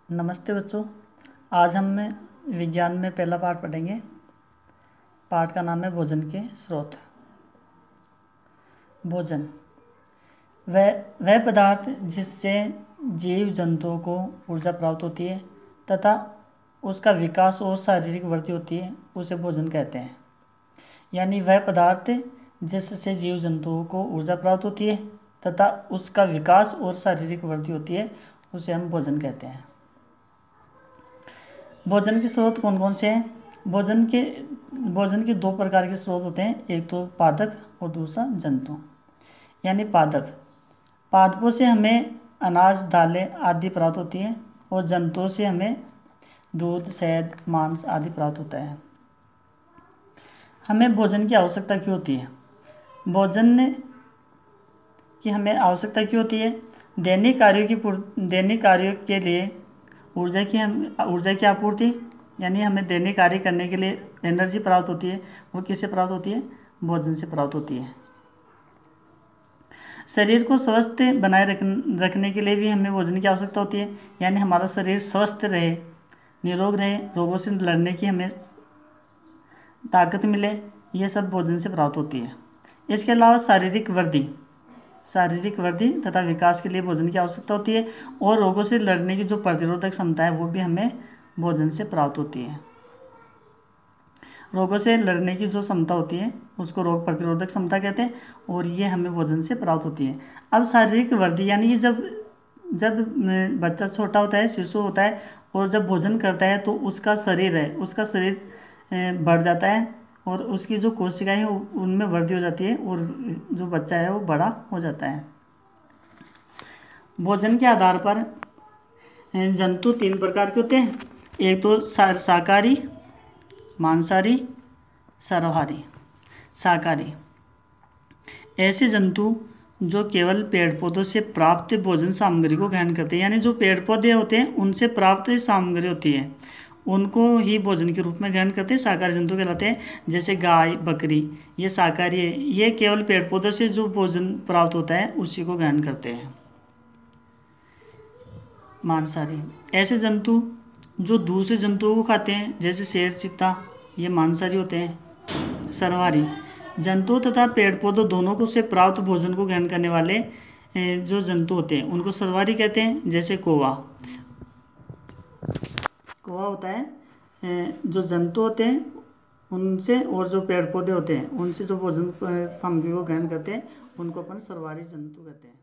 नमस्ते बच्चों। आज हम विज्ञान में पहला पाठ पढ़ेंगे। पाठ का नाम है भोजन के स्रोत। भोजन वह पदार्थ जिससे जीव जंतुओं को ऊर्जा प्राप्त होती है तथा उसका विकास और शारीरिक वृद्धि होती है, उसे भोजन कहते हैं। यानी वह पदार्थ जिससे जीव जंतुओं को ऊर्जा प्राप्त होती है तथा उसका विकास और शारीरिक वृद्धि होती है, उसे हम भोजन कहते हैं। भोजन के स्रोत कौन कौन से हैं? भोजन के दो प्रकार के स्रोत होते हैं, एक तो पादप और दूसरा जंतु। यानी पादपों से हमें अनाज, दालें आदि प्राप्त होती है और जंतुओं से हमें दूध, शहद, मांस आदि प्राप्त होता है। हमें भोजन की आवश्यकता क्यों होती है? भोजन की हमें आवश्यकता क्यों होती है? दैनिक कार्यों के लिए ऊर्जा की आपूर्ति, यानी हमें दैनिक कार्य करने के लिए एनर्जी प्राप्त होती है। वो किससे प्राप्त होती है? भोजन से प्राप्त होती है। शरीर को स्वस्थ बनाए रखने के लिए भी हमें भोजन की आवश्यकता होती है। यानी हमारा शरीर स्वस्थ रहे, निरोग रहे, रोगों से लड़ने की हमें ताकत मिले, ये सब भोजन से प्राप्त होती है। इसके अलावा शारीरिक वृद्धि तथा विकास के लिए भोजन की आवश्यकता होती है और रोगों से लड़ने की जो प्रतिरोधक क्षमता है वो भी हमें भोजन से प्राप्त होती है। रोगों से लड़ने की जो क्षमता होती है उसको रोग प्रतिरोधक क्षमता कहते हैं और ये हमें भोजन से प्राप्त होती है। अब शारीरिक वृद्धि यानी कि जब बच्चा छोटा होता है, शिशु होता है और जब भोजन करता है तो उसका शरीर बढ़ जाता है और उसकी जो कोशिकाएं हैं उनमें वृद्धि हो जाती है और जो बच्चा है वो बड़ा हो जाता है। भोजन के आधार पर जंतु 3 प्रकार के होते हैं, एक तो शाकाहारी, मांसाहारी, सर्वाहारी। शाकाहारी ऐसे जंतु जो केवल पेड़ पौधों से प्राप्त भोजन सामग्री को ग्रहण करते हैं, यानी जो पेड़ पौधे होते हैं उनसे प्राप्त सामग्री होती है उनको ही भोजन के रूप में ग्रहण करते हैं, शाकाहारी जंतु कहलाते हैं। जैसे गाय, बकरी, ये शाकाहारी है, ये केवल पेड़ पौधों से जो भोजन प्राप्त होता है उसी को ग्रहण करते हैं। मांसाहारी ऐसे जंतु जो दूसरे जंतुओं को खाते हैं, जैसे शेर, चीता, ये मांसाहारी होते हैं। सर्वाहारी जंतु तथा पेड़ पौधों दोनों को से प्राप्त भोजन को ग्रहण करने वाले जो जंतु होते हैं उनको सर्वाहारी कहते हैं। जैसे कौवा होता है, जो जंतु होते हैं उनसे और जो पेड़ पौधे होते हैं उनसे जो भोजन सामग्री को ग्रहण करते हैं उनको अपन सर्वाहारी जंतु कहते हैं।